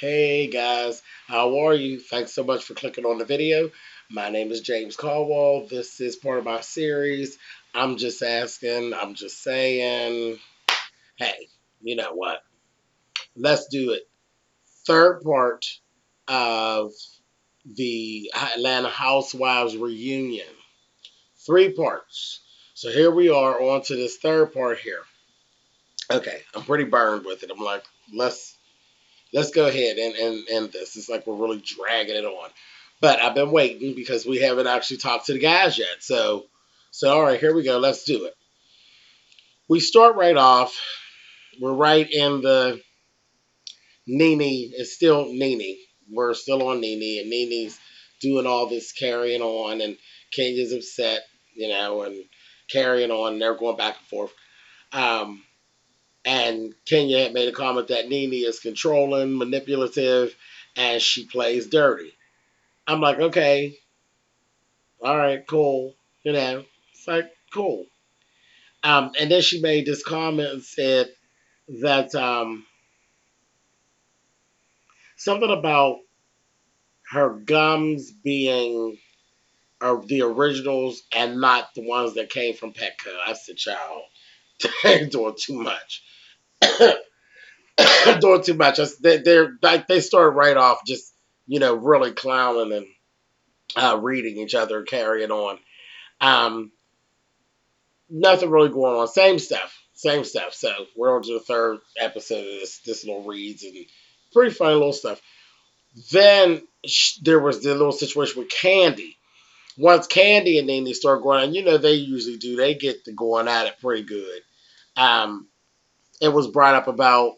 Hey guys, how are you? Thanks so much for clicking on the video. My name is James Caldwell. This is part of my series. I'm just asking, I'm just saying, hey, you know what? Let's do it. Third part of the Atlanta Housewives reunion. Three parts. So here we are on to this third part here. Okay, I'm pretty burned with it. I'm like, let's go ahead and end this. It's like we're really dragging it on. But I've been waiting because we haven't actually talked to the guys yet. So all right, here we go. Let's do it. We start right off. We're right in the Nene. It's still Nene. We're still on Nene, and Nene's doing all this carrying on, and Kenya's upset, and carrying on. And they're going back and forth. Um, and Kenya had made a comment that Nene is controlling, manipulative, and she plays dirty. I'm like, okay, all right, cool. It's like, cool. And then she made this comment and said that something about her gums being the originals and not the ones that came from Petco. I said, child, they're doing too much. Doing too much. They're like they started right off just really clowning and reading each other and carrying on. Um, Nothing really going on. Same stuff. Same stuff. So we're on to the third episode of this little reads and pretty funny little stuff. Then there was the little situation with Candy. Once Candy and Nene start going on, they usually do. They get to going at it pretty good. Um, it was brought up about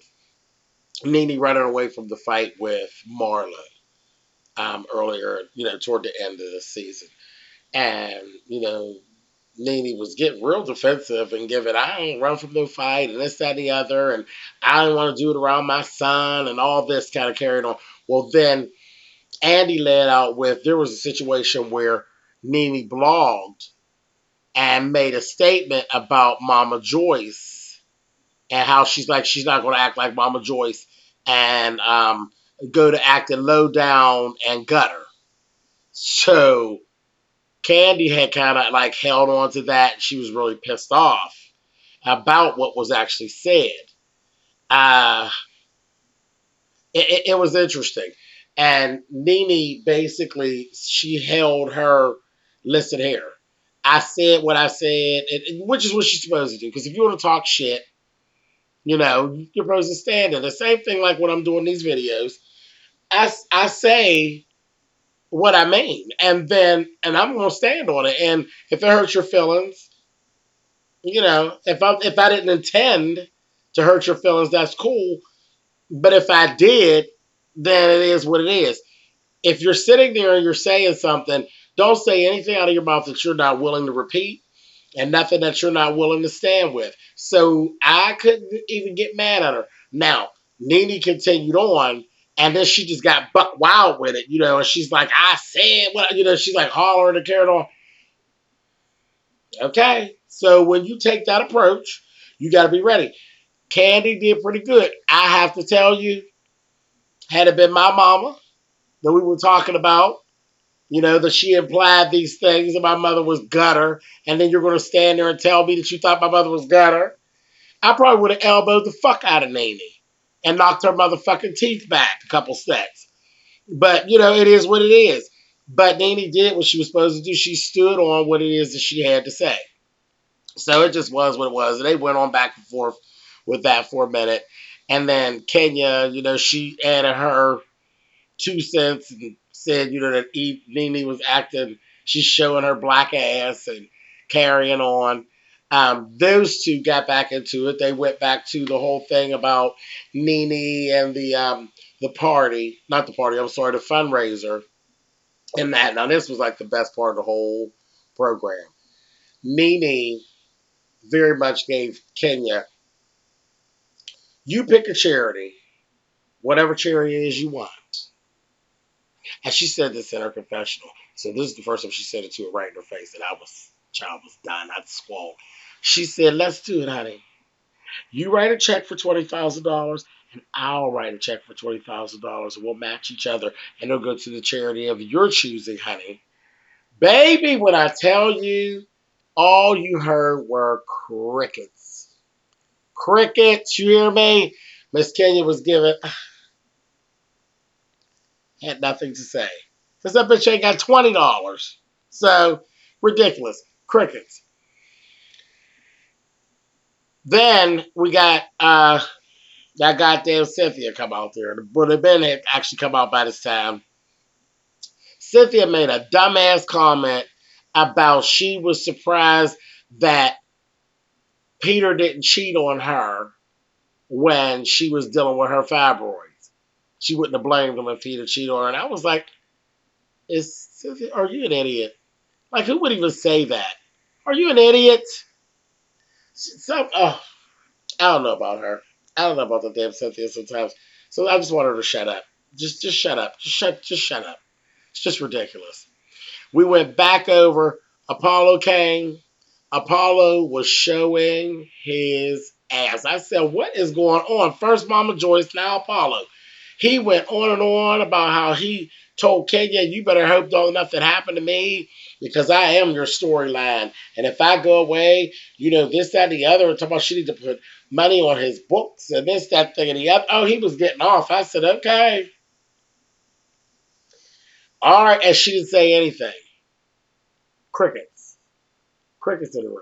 Nene running away from the fight with Marla earlier, toward the end of the season. And, Nene was getting real defensive and giving, I ain't run from no fight and this, that, and the other. And I didn't want to do it around my son and all this kind of carried on. Well, then Andy led out with there was a situation where Nene blogged and made a statement about Mama Joyce and how she's not going to act like Mama Joyce and go to acting low down and gutter. So Candy had kind of like held on to that. She was really pissed off about what was actually said. Uh, it was interesting. And Nene basically, she held her, listen here. I said what I said, which is what she's supposed to do. Because if you want to talk shit, you're supposed to stand there. The same thing like when I'm doing these videos. I say what I mean. And I'm going to stand on it. And if it hurts your feelings, if I didn't intend to hurt your feelings, that's cool. But if I did, then it is what it is. If you're sitting there and you're saying something, don't say anything out of your mouth that you're not willing to repeat and nothing that you're not willing to stand with. So I couldn't even get mad at her. Now, Nene continued on, and then she just got buck wild with it, and she's like, I said what, she's like hollering and carrying on. Okay. So when you take that approach, you got to be ready. Candy did pretty good. I have to tell you, had it been my mama that we were talking about, that she implied these things that my mother was gutter, and then you're going to stand there and tell me that you thought my mother was gutter, I probably would have elbowed the fuck out of Nene and knocked her motherfucking teeth back a couple steps. But, it is what it is. But Nene did what she was supposed to do. She stood on what it is that she had to say. So it just was what it was. And they went on back and forth with that for a minute. And then Kenya, she added her 2 cents and said, that Nene was acting, she's showing her black ass and carrying on. Those two got back into it. They went back to the whole thing about Nene and the party, not the party, I'm sorry, the fundraiser and that. Now this was like the best part of the whole program. Nene very much gave Kenya, you pick a charity, whatever charity it is you want. And she said this in her confessional. So this is the first time she said it to her right in her face, and child was dying. I'd squall. She said, let's do it, honey. You write a check for $20,000 I'll write a check for $20,000 and we'll match each other and it'll go to the charity of your choosing, honey. Baby, when I tell you, all you heard were crickets. Crickets, you hear me? Miss Kenya was giving, had nothing to say. Because that bitch ain't got $20. So, ridiculous. Crickets. Then we got that goddamn Cynthia come out there. But the Ben had actually come out by this time. Cynthia made a dumbass comment about she was surprised that Peter didn't cheat on her when she was dealing with her fibroids. She wouldn't have blamed him if Peter cheated on her. And I was like, "Is Cynthia, are you an idiot? Like, who would even say that? Are you an idiot?" So, I don't know about her. I don't know about the damn Cynthia sometimes. So I just want her to shut up. Just shut up. Just shut up. It's just ridiculous. We went back over. Apollo came. Apollo was showing his ass. I said, what is going on? First Mama Joyce, now Apollo. He went on and on about how he told Kenya, you better hope don't nothing happen to me because I am your storyline. And if I go away, this, that, and the other. And talking about she need to put money on his books and this, that, thing, and the other. Oh, he was getting off. I said, okay. All right. And she didn't say anything. Crickets. Crickets in the room.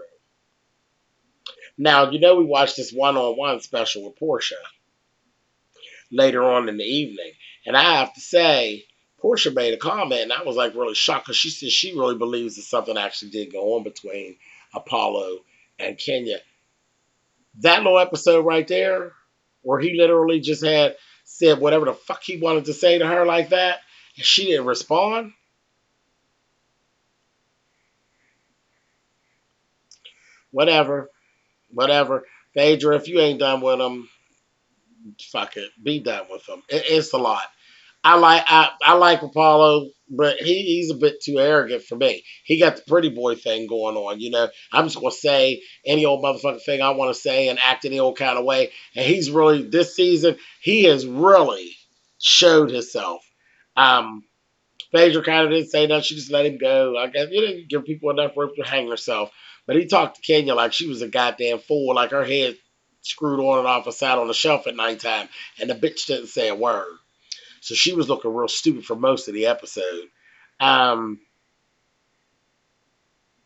Now, we watched this one-on-one special with Portia later on in the evening. And I have to say, Portia made a comment, and I was like really shocked because she said she really believes that something actually did go on between Apollo and Kenya. That little episode right there, where he literally just had said whatever the fuck he wanted to say to her like that, and she didn't respond. Whatever. Whatever. Phaedra, if you ain't done with him, fuck it. Be done with him. It's a lot. I like Apollo, but he's a bit too arrogant for me. He got the pretty boy thing going on. I'm just gonna say any old motherfucking thing I want to say and act any old kind of way. And he's really this season he has really showed himself. Um, Phaedra kind of didn't say nothing. She just let him go. I guess you didn't give people enough rope to hang herself. But he talked to Kenya like she was a goddamn fool, like her head screwed on and off and sat on the shelf at nighttime, and the bitch didn't say a word. So she was looking real stupid for most of the episode. Um,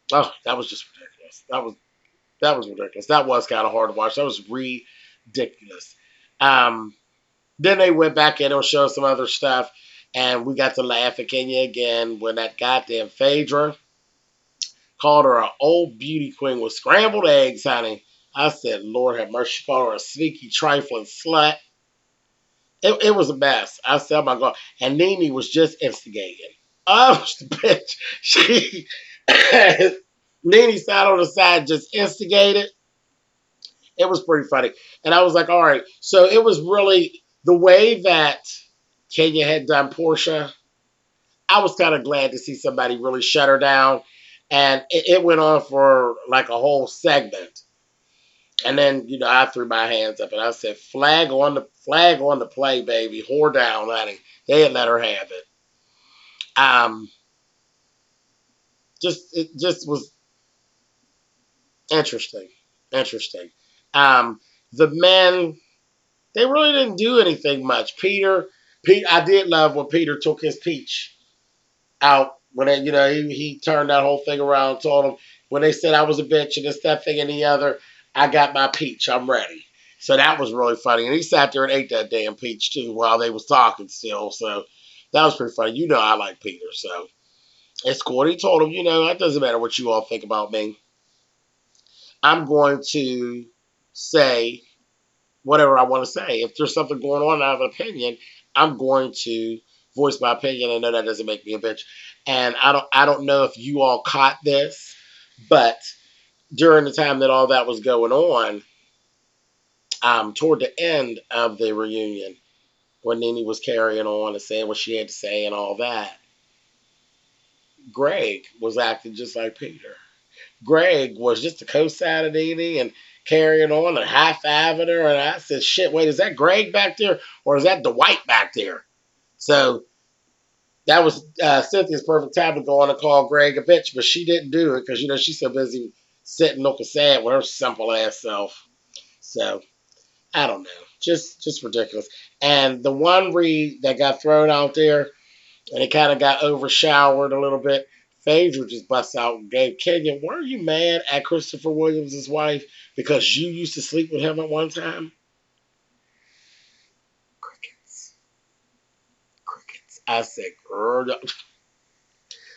that was just ridiculous. That was ridiculous. That was kind of hard to watch. That was ridiculous. Um, then they went back in and showed some other stuff, and we got to laugh at Kenya again when that goddamn Phaedra called her an old beauty queen with scrambled eggs, honey. I said, Lord have mercy. She called her a sneaky, trifling slut. It was a mess. I said, oh my God. And Nene was just instigating. Oh, the bitch. She, Nene sat on the side, just instigated. It was pretty funny. And I was like, all right. So it was really the way that Kenya had done Portia. I was kind of glad to see somebody really shut her down. And it went on for like a whole segment. And then, I threw my hands up and I said, flag on the play, baby. Whore down, honey. They had let her have it. Um, it just was interesting. Interesting. Um, the men, they really didn't do anything much. Pete, I did love when Peter took his peach out when he turned that whole thing around, told him when they said I was a bitch and this, that thing and the other, I got my peach. I'm ready. So that was really funny. And he sat there and ate that damn peach too while they was talking still. So that was pretty funny. I like Peter, so it's cool. And he told him, it doesn't matter what you all think about me. I'm going to say whatever I want to say. If there's something going on, I have an opinion. I'm going to voice my opinion. I know that doesn't make me a bitch. And I don't know if you all caught this, but during the time that all that was going on, toward the end of the reunion, when Nene was carrying on and saying what she had to say and all that, Greg was acting just like Peter. Greg was just a co-signing Nene and carrying on and high-fiving her. And I said, shit, wait, is that Greg back there or is that Dwight back there? So that was Cynthia's perfect time to go on and call Greg a bitch, but she didn't do it because, she's so busy sitting looking sad with her simple ass self. So, I don't know. Just ridiculous. And the one read that got thrown out there, and it kind of got overshowered a little bit, Phaedra just busts out and gave Kenya, were you mad at Christopher Williams' wife because you used to sleep with him at one time? Crickets. Crickets. I said, girl.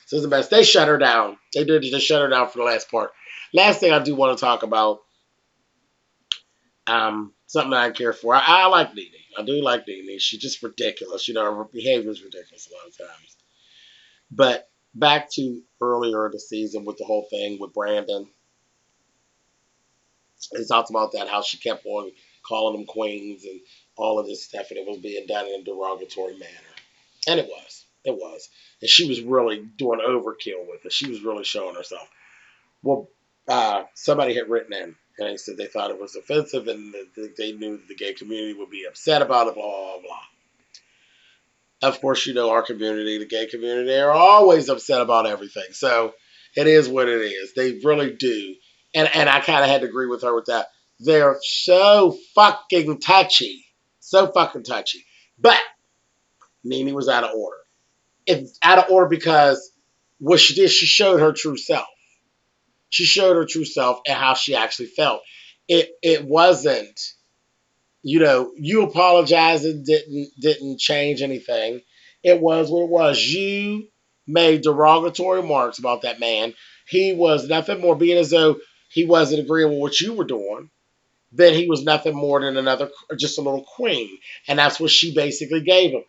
So it's the best. They shut her down. They did just shut her down for the last part. Last thing I do want to talk about, something I care for. I like Nene. I do like Nene. She's just ridiculous. Her behavior is ridiculous a lot of times. But back to earlier in the season with the whole thing with Brandon. They talked about that, how she kept on calling them queens and all of this stuff, and it was being done in a derogatory manner. And it was. It was. And she was really doing overkill with it. She was really showing herself. Well, somebody had written in, and they said they thought it was offensive and they knew the gay community would be upset about it, blah, blah, blah. Of course, our community, the gay community, they're always upset about everything. So it is what it is. They really do. And I kind of had to agree with her with that. They're so fucking touchy. So fucking touchy. But Nene was out of order. It's out of order because what she did, she showed her true self. She showed her true self and how she actually felt. It wasn't, you apologizing didn't change anything. It was what it was. You made derogatory remarks about that man. He was nothing more, being as though he wasn't agreeing with what you were doing. Then he was nothing more than just a little queen. And that's what she basically gave him.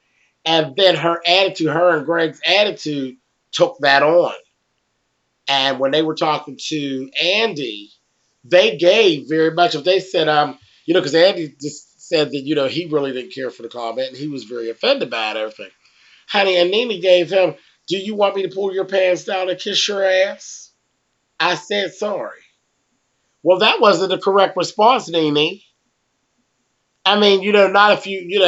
And then her and Greg's attitude took that on. And when they were talking to Andy, they gave very much of, they said, because Andy just said that, he really didn't care for the comment and he was very offended by it, everything. Honey, and Nene gave him, do you want me to pull your pants down and kiss your ass? I said, sorry. Well, that wasn't the correct response, Nene. I mean, not if you,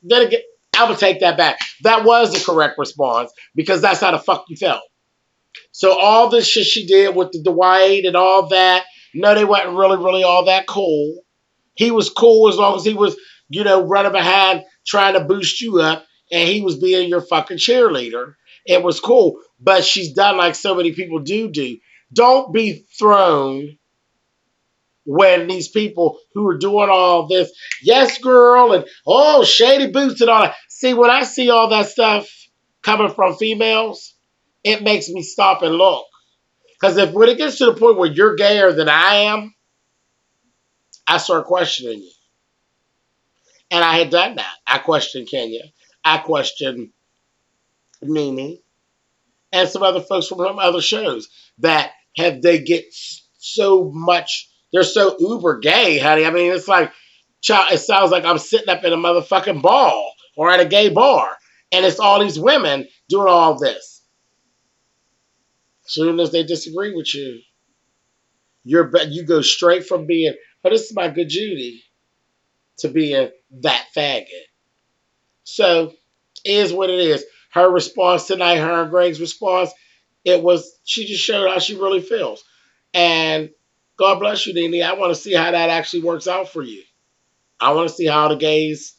then again, I would take that back. That was the correct response because that's how the fuck you felt. So all this shit she did with the Dwight and all that, no, they weren't really all that cool. He was cool as long as he was, running behind trying to boost you up and he was being your fucking cheerleader. It was cool. But she's done like so many people do. Don't be thrown when these people who are doing all this, yes, girl, and shady boots and all that. See, when I see all that stuff coming from females, it makes me stop and look. Because when it gets to the point where you're gayer than I am, I start questioning you. And I had done that. I questioned Kenya. I questioned Nene. And some other folks from other shows that they get so much, they're so uber gay, honey. I mean, it's like, it sounds like I'm sitting up in a motherfucking ball or at a gay bar. And it's all these women doing all this. Soon as they disagree with you, you go straight from being, this is my good Judy, to being that faggot. So, it is what it is. Her response tonight, her and Greg's response, she just showed how she really feels. And God bless you, Nene. I want to see how that actually works out for you. I want to see how the gays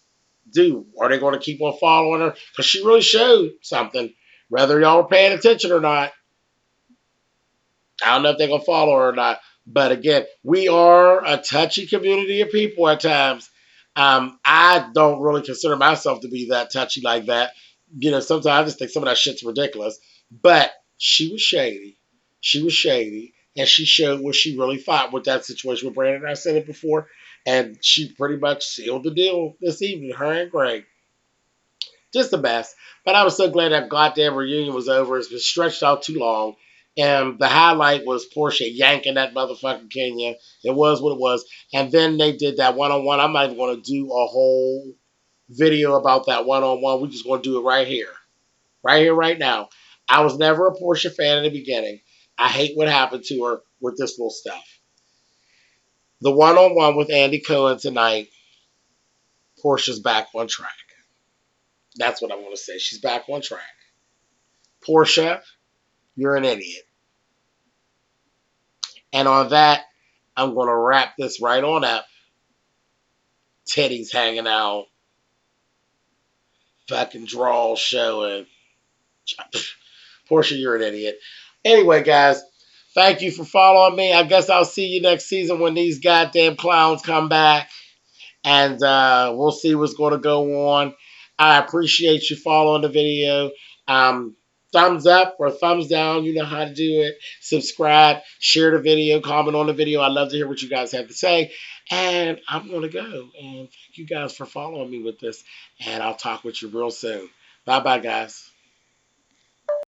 do. Are they going to keep on following her? Because she really showed something, whether y'all were paying attention or not. I don't know if they're going to follow her or not. But again, we are a touchy community of people at times. I don't really consider myself to be that touchy like that. Sometimes I just think some of that shit's ridiculous. But she was shady. She was shady. And she showed what she really thought with that situation with Brandon. I said it before. And she pretty much sealed the deal this evening, her and Greg. Just the best. But I was so glad that goddamn reunion was over. It's been stretched out too long. And the highlight was Portia yanking that motherfucking Kenya. It was what it was. And then they did that one-on-one. I'm not even going to do a whole video about that one-on-one. We're just going to do it right here. Right here, right now. I was never a Portia fan in the beginning. I hate what happened to her with this little stuff. The one-on-one with Andy Cohen tonight, Portia's back on track. That's what I want to say. She's back on track. Portia, you're an idiot. And on that, I'm going to wrap this right on up. Teddy's hanging out. Fucking draw showing. Portia, you're an idiot. Anyway, guys, thank you for following me. I guess I'll see you next season when these goddamn clowns come back. And we'll see what's going to go on. I appreciate you following the video. Thumbs up or thumbs down, you know how to do it. Subscribe, share the video, comment on the video. I love to hear what you guys have to say. And I'm going to go. And thank you guys for following me with this. And I'll talk with you real soon. Bye-bye, guys.